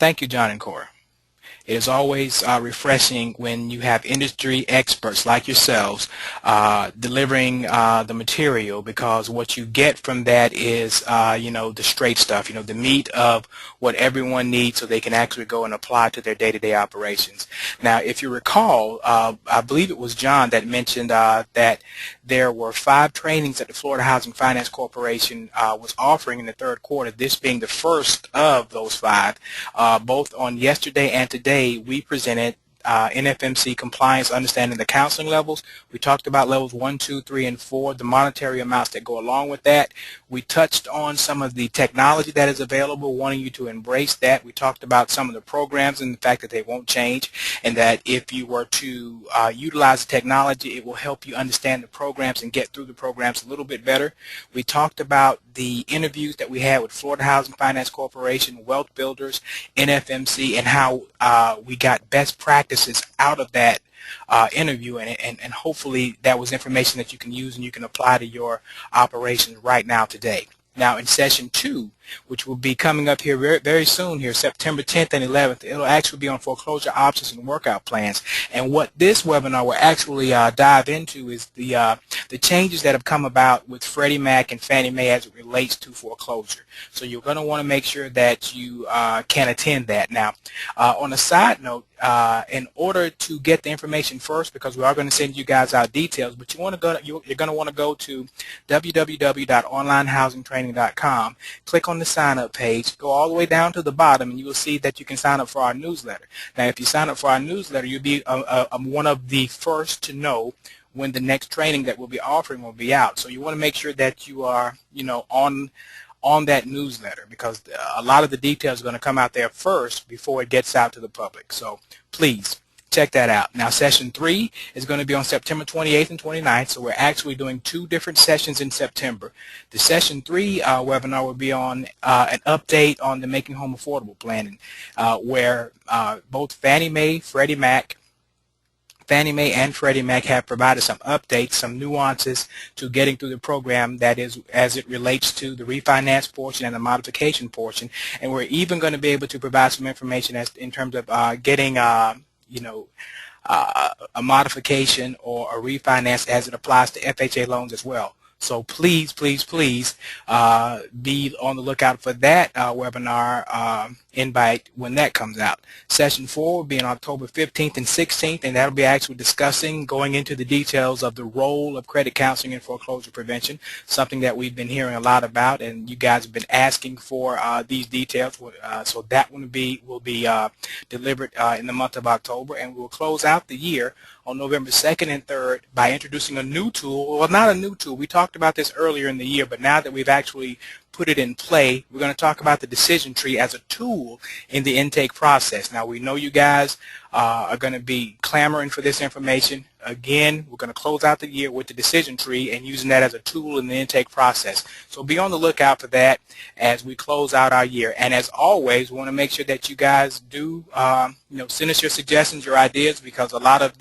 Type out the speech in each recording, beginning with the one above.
Thank you, John and Cora. It is always refreshing when you have industry experts like yourselves delivering the material, because what you get from that is, the straight stuff, the meat of what everyone needs so they can actually go and apply to their day-to-day operations. Now, if you recall, I believe it was John that mentioned that there were 5 trainings that the Florida Housing Finance Corporation was offering in the third quarter, this being the first of those 5. Both on yesterday and today, we presented NFMC compliance, understanding the counseling levels. We talked about levels 1, 2, 3, and 4, the monetary amounts that go along with that. We touched on some of the technology that is available, wanting you to embrace that. We talked about some of the programs and the fact that they won't change, and that if you were to utilize the technology, it will help you understand the programs and get through the programs a little bit better. We talked about the interviews that we had with Florida Housing Finance Corporation, Wealth Builders, NFMC, and how we got best practices out of that interview, and hopefully that was information that you can use and you can apply to your operations right now today. Now, in session 2, which will be coming up here very, very soon here, September 10th and 11th, it'll actually be on foreclosure options and workout plans. And what this webinar will actually dive into is the changes that have come about with Freddie Mac and Fannie Mae as it relates to foreclosure. So you're going to want to make sure that you can attend that. Now, on a side note, in order to get the information first, because we are going to send you guys out details, but you're going to want to go to www.onlinehousingtraining.com, click on the sign up page, go all the way down to the bottom, and you will see that you can sign up for our newsletter. Now, if you sign up for our newsletter, you'll be one of the first to know when the next training that we'll be offering will be out. So you want to make sure that you are, on that newsletter, because a lot of the details are going to come out there first before it gets out to the public. So please check that out. Now, session 3 is going to be on September 28th and 29th, so we're actually doing 2 different sessions in September. The session 3 webinar will be on an update on the Making Home Affordable planning, where both Fannie Mae and Freddie Mac have provided some updates, some nuances to getting through the program, that is, as it relates to the refinance portion and the modification portion. And we're even going to be able to provide some information in terms of getting a modification or a refinance as it applies to FHA loans as well. So please, please, please be on the lookout for that webinar invite when that comes out. Session 4 will be on October 15th and 16th, and that'll be actually discussing, going into the details of the role of credit counseling in foreclosure prevention, something that we've been hearing a lot about, and you guys have been asking for these details. So that one will be delivered in the month of October, and we will close out the year on November 2nd and 3rd by introducing a new tool. Well, not a new tool. We talked about this earlier in the year, but now that we've actually put it in play, we're going to talk about the decision tree as a tool in the intake process. Now, we know you guys are going to be clamoring for this information. Again, we're going to close out the year with the decision tree and using that as a tool in the intake process. So be on the lookout for that as we close out our year. And as always, we want to make sure that you guys do send us your suggestions, your ideas, because a lot of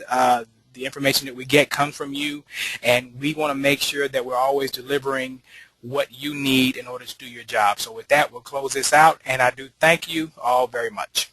the information that we get comes from you, and we want to make sure that we're always delivering what you need in order to do your job. So with that, we'll close this out, and I do thank you all very much.